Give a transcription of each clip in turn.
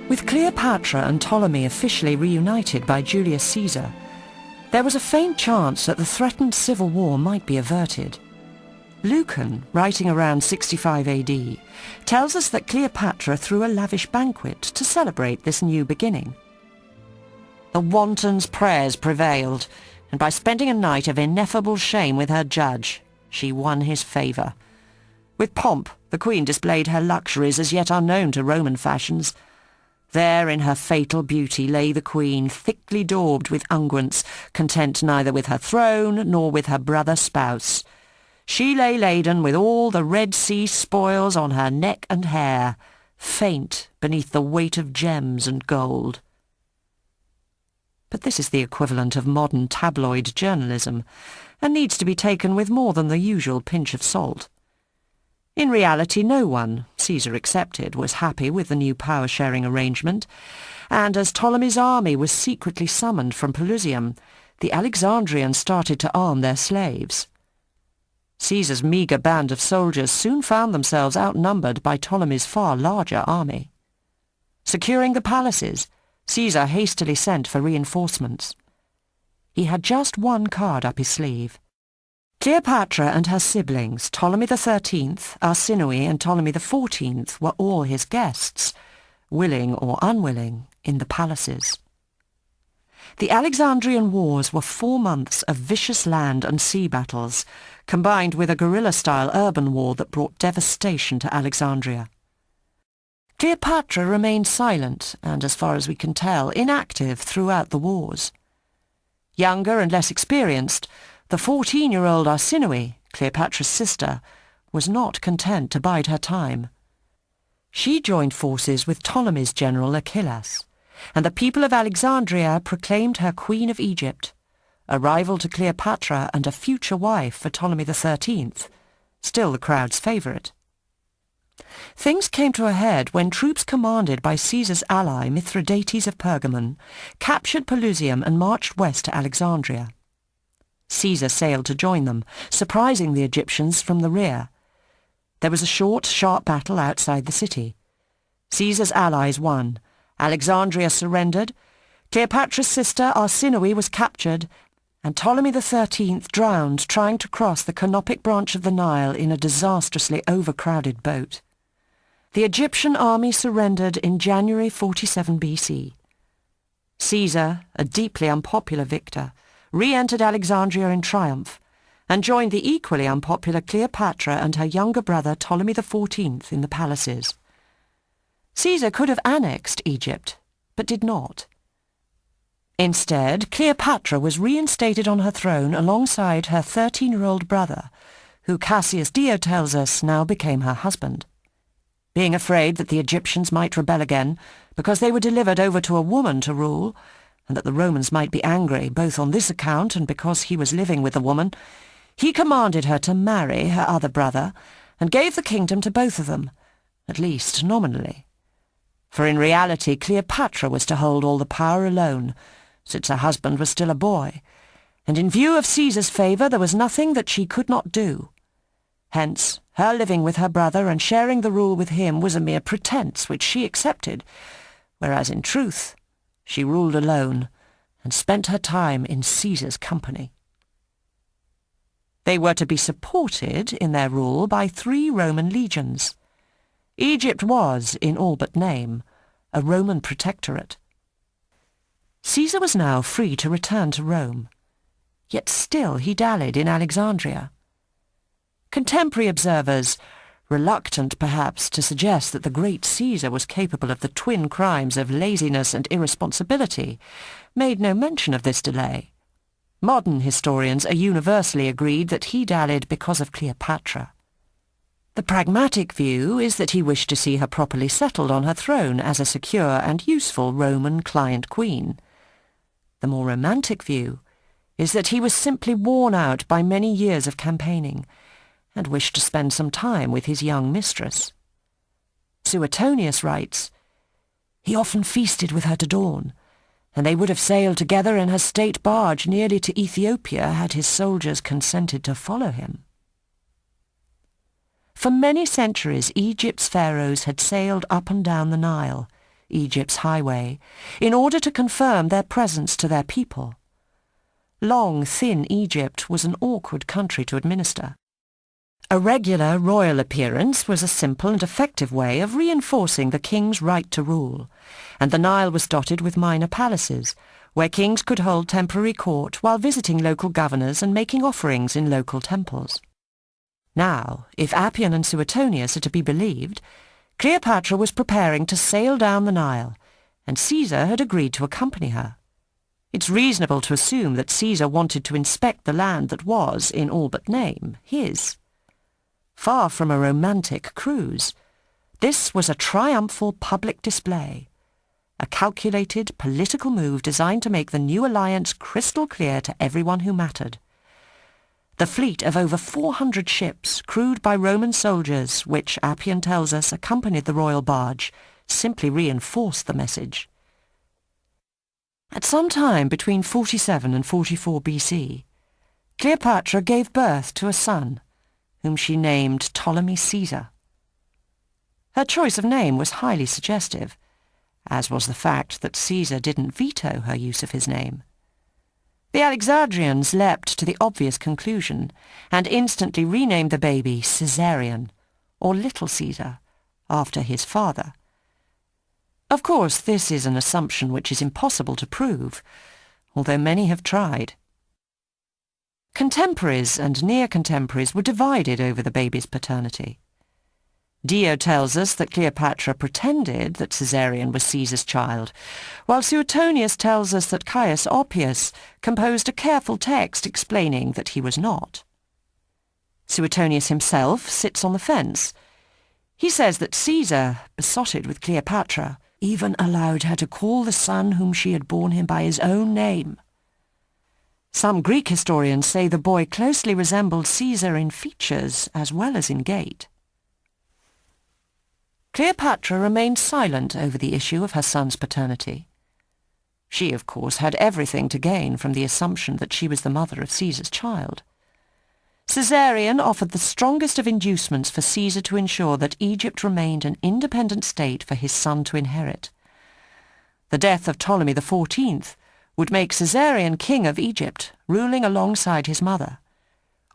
With Cleopatra and Ptolemy officially reunited by Julius Caesar, there was a faint chance that the threatened civil war might be averted. Lucan, writing around 65 AD, tells us that Cleopatra threw a lavish banquet to celebrate this new beginning. The wanton's prayers prevailed, and by spending a night of ineffable shame with her judge, she won his favour. With pomp, the queen displayed her luxuries as yet unknown to Roman fashions. There in her fatal beauty lay the queen, thickly daubed with unguents, content neither with her throne nor with her brother spouse. She lay laden with all the Red Sea spoils on her neck and hair, faint beneath the weight of gems and gold. But this is the equivalent of modern tabloid journalism, and needs to be taken with more than the usual pinch of salt. In reality, no one, Caesar excepted, was happy with the new power-sharing arrangement, and as Ptolemy's army was secretly summoned from Pelusium, the Alexandrians started to arm their slaves. Caesar's meagre band of soldiers soon found themselves outnumbered by Ptolemy's far larger army. Securing the palaces, Caesar hastily sent for reinforcements. He had just one card up his sleeve. Cleopatra and her siblings, Ptolemy XIII, Arsinoe and Ptolemy XIV, were all his guests, willing or unwilling, in the palaces. The Alexandrian wars were 4 months of vicious land and sea battles, combined with a guerrilla-style urban war that brought devastation to Alexandria. Cleopatra remained silent and, as far as we can tell, inactive throughout the wars. Younger and less experienced, the 14-year-old Arsinoe, Cleopatra's sister, was not content to bide her time. She joined forces with Ptolemy's general Achillas, and the people of Alexandria proclaimed her Queen of Egypt, a rival to Cleopatra and a future wife for Ptolemy XIII, still the crowd's favourite. Things came to a head when troops commanded by Caesar's ally Mithridates of Pergamon captured Pelusium and marched west to Alexandria. Caesar sailed to join them, surprising the Egyptians from the rear. There was a short, sharp battle outside the city. Caesar's allies won. Alexandria surrendered. Cleopatra's sister Arsinoe was captured, and Ptolemy XIII drowned trying to cross the Canopic branch of the Nile in a disastrously overcrowded boat. The Egyptian army surrendered in January 47 BC. Caesar, a deeply unpopular victor, re-entered Alexandria in triumph, and joined the equally unpopular Cleopatra and her younger brother Ptolemy XIV in the palaces. Caesar could have annexed Egypt, but did not. Instead, Cleopatra was reinstated on her throne alongside her 13-year-old brother, who Cassius Dio tells us now became her husband. Being afraid that the Egyptians might rebel again because they were delivered over to a woman to rule, and that the Romans might be angry both on this account and because he was living with the woman, he commanded her to marry her other brother and gave the kingdom to both of them, at least nominally. For in reality Cleopatra was to hold all the power alone, since her husband was still a boy, and in view of Caesar's favour there was nothing that she could not do. Hence, her living with her brother and sharing the rule with him was a mere pretence which she accepted, whereas in truth she ruled alone and spent her time in Caesar's company. They were to be supported in their rule by 3 Roman legions. Egypt was, in all but name, a Roman protectorate. Caesar was now free to return to Rome, yet still he dallied in Alexandria. Contemporary observers, reluctant perhaps to suggest that the great Caesar was capable of the twin crimes of laziness and irresponsibility, made no mention of this delay. Modern historians are universally agreed that he dallied because of Cleopatra. The pragmatic view is that he wished to see her properly settled on her throne as a secure and useful Roman client queen. The more romantic view is that he was simply worn out by many years of campaigning and wished to spend some time with his young mistress. Suetonius writes, "He often feasted with her to dawn, and they would have sailed together in her state barge nearly to Ethiopia had his soldiers consented to follow him." For many centuries Egypt's pharaohs had sailed up and down the Nile, Egypt's highway, in order to confirm their presence to their people. Long, thin Egypt was an awkward country to administer. A regular royal appearance was a simple and effective way of reinforcing the king's right to rule, and the Nile was dotted with minor palaces, where kings could hold temporary court while visiting local governors and making offerings in local temples. Now, if Appian and Suetonius are to be believed, Cleopatra was preparing to sail down the Nile, and Caesar had agreed to accompany her. It's reasonable to assume that Caesar wanted to inspect the land that was, in all but name, his. Far from a romantic cruise, this was a triumphal public display, a calculated political move designed to make the new alliance crystal clear to everyone who mattered. The fleet of over 400 ships, crewed by Roman soldiers, which Appian tells us accompanied the royal barge, simply reinforced the message. At some time between 47 and 44 BC, Cleopatra gave birth to a son, whom she named Ptolemy Caesar. Her choice of name was highly suggestive, as was the fact that Caesar didn't veto her use of his name. The Alexandrians leapt to the obvious conclusion and instantly renamed the baby Caesarion, or Little Caesar, after his father. Of course, this is an assumption which is impossible to prove, although many have tried. Contemporaries and near-contemporaries were divided over the baby's paternity. Dio tells us that Cleopatra pretended that Caesarion was Caesar's child, while Suetonius tells us that Caius Oppius composed a careful text explaining that he was not. Suetonius himself sits on the fence. He says that Caesar, besotted with Cleopatra, even allowed her to call the son whom she had borne him by his own name. Some Greek historians say the boy closely resembled Caesar in features as well as in gait. Cleopatra remained silent over the issue of her son's paternity. She, of course, had everything to gain from the assumption that she was the mother of Caesar's child. Caesarion offered the strongest of inducements for Caesar to ensure that Egypt remained an independent state for his son to inherit. The death of Ptolemy XIV would make Caesarion king of Egypt, ruling alongside his mother.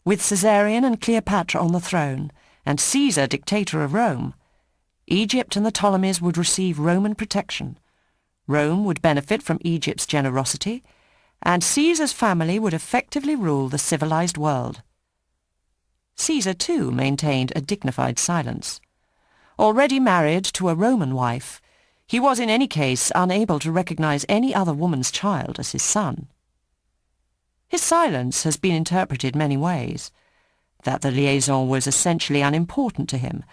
With Caesarion and Cleopatra on the throne, and Caesar dictator of Rome, Egypt and the Ptolemies would receive Roman protection. Rome would benefit from Egypt's generosity, and Caesar's family would effectively rule the civilized world. Caesar, too, maintained a dignified silence. Already married to a Roman wife, he was in any case unable to recognize any other woman's child as his son. His silence has been interpreted many ways: that the liaison was essentially unimportant to him,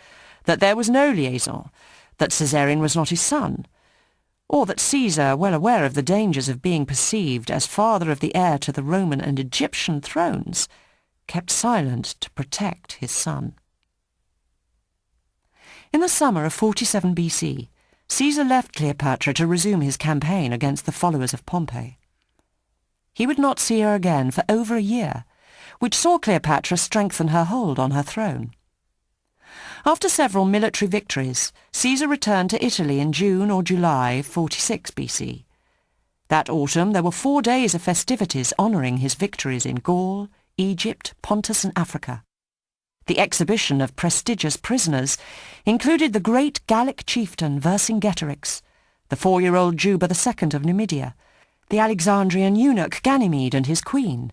that there was no liaison, that Caesarion was not his son, or that Caesar, well aware of the dangers of being perceived as father of the heir to the Roman and Egyptian thrones, kept silent to protect his son. In the summer of 47 BC, Caesar left Cleopatra to resume his campaign against the followers of Pompey. He would not see her again for over a year, which saw Cleopatra strengthen her hold on her throne. After several military victories, Caesar returned to Italy in June or July 46 BC. That autumn there were 4 days of festivities honouring his victories in Gaul, Egypt, Pontus and Africa. The exhibition of prestigious prisoners included the great Gallic chieftain Vercingetorix, the 4-year-old Juba II of Numidia, the Alexandrian eunuch Ganymede and his queen,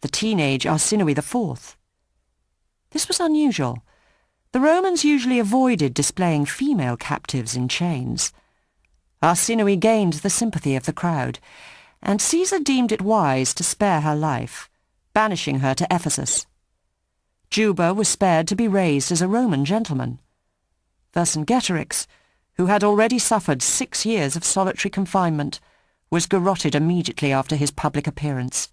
the teenage Arsinoe IV. This was unusual. The Romans usually avoided displaying female captives in chains. Arsinoe gained the sympathy of the crowd, and Caesar deemed it wise to spare her life, banishing her to Ephesus. Juba was spared to be raised as a Roman gentleman. Vercingetorix, who had already suffered 6 years of solitary confinement, was garroted immediately after his public appearance.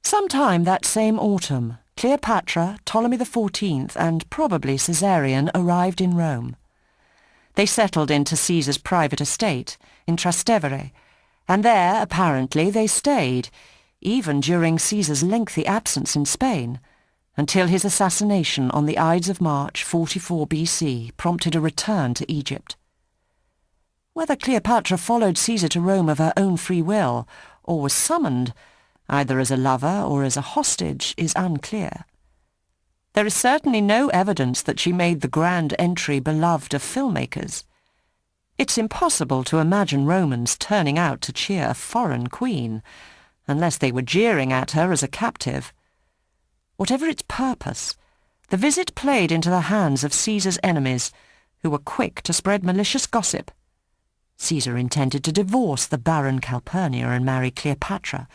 Sometime that same autumn, Cleopatra, Ptolemy XIV, and probably Caesarion arrived in Rome. They settled into Caesar's private estate, in Trastevere, and there, apparently, they stayed, even during Caesar's lengthy absence in Spain, until his assassination on the Ides of March 44 BC prompted a return to Egypt. Whether Cleopatra followed Caesar to Rome of her own free will, or was summoned, either as a lover or as a hostage, is unclear. There is certainly no evidence that she made the grand entry beloved of filmmakers. It's impossible to imagine Romans turning out to cheer a foreign queen, unless they were jeering at her as a captive. Whatever its purpose, the visit played into the hands of Caesar's enemies, who were quick to spread malicious gossip. Caesar intended to divorce the Baron Calpurnia and marry Cleopatra.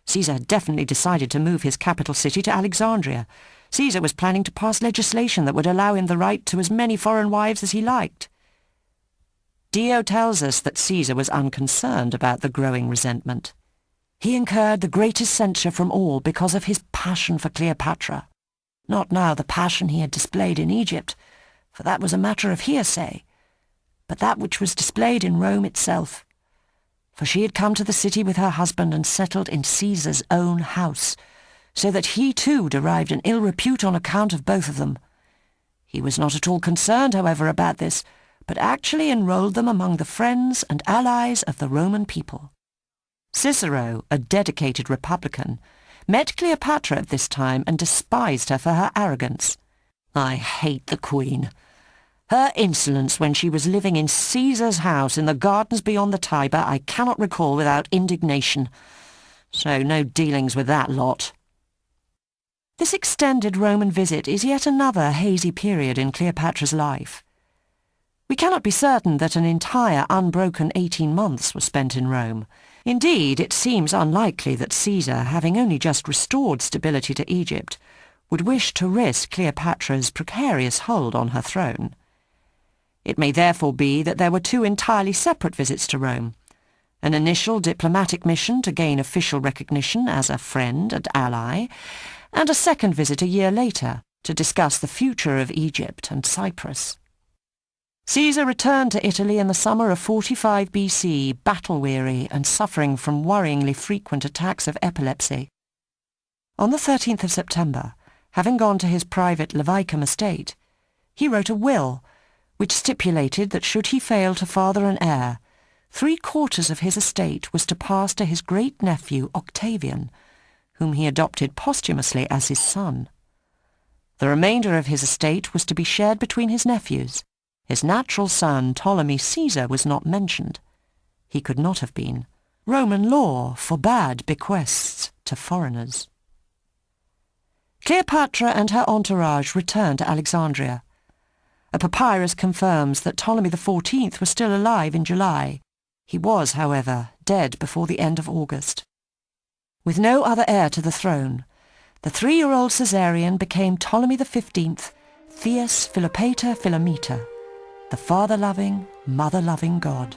Caesar had definitely decided to move his capital city to Alexandria. Caesar was planning to pass legislation that would allow him the right to as many foreign wives as he liked. Dio tells us that Caesar was unconcerned about the growing resentment. He incurred the greatest censure from all because of his passion for Cleopatra. Not now the passion he had displayed in Egypt, for that was a matter of hearsay, but that which was displayed in Rome itself. For she had come to the city with her husband and settled in Caesar's own house, so that he too derived an ill repute on account of both of them. He was not at all concerned, however, about this, but actually enrolled them among the friends and allies of the Roman people. Cicero, a dedicated republican, met Cleopatra at this time and despised her for her arrogance. "I hate the queen. Her insolence when she was living in Caesar's house in the gardens beyond the Tiber I cannot recall without indignation. So no dealings with that lot." This extended Roman visit is yet another hazy period in Cleopatra's life. We cannot be certain that an entire unbroken 18 months was spent in Rome. Indeed, it seems unlikely that Caesar, having only just restored stability to Egypt, would wish to risk Cleopatra's precarious hold on her throne. It may therefore be that there were two entirely separate visits to Rome, an initial diplomatic mission to gain official recognition as a friend and ally, and a second visit a year later to discuss the future of Egypt and Cyprus. Caesar returned to Italy in the summer of 45 BC, battle-weary and suffering from worryingly frequent attacks of epilepsy. On the 13th of September, having gone to his private Levaicum estate, he wrote a will, which stipulated that should he fail to father an heir, 3/4 of his estate was to pass to his great-nephew Octavian, whom he adopted posthumously as his son. The remainder of his estate was to be shared between his nephews. His natural son, Ptolemy Caesar, was not mentioned. He could not have been. Roman law forbade bequests to foreigners. Cleopatra and her entourage returned to Alexandria. A papyrus confirms that Ptolemy XIV was still alive in July. He was, however, dead before the end of August. With no other heir to the throne, the 3-year-old Caesarion became Ptolemy XV, Theus Philopator Philometor, the father-loving, mother-loving god.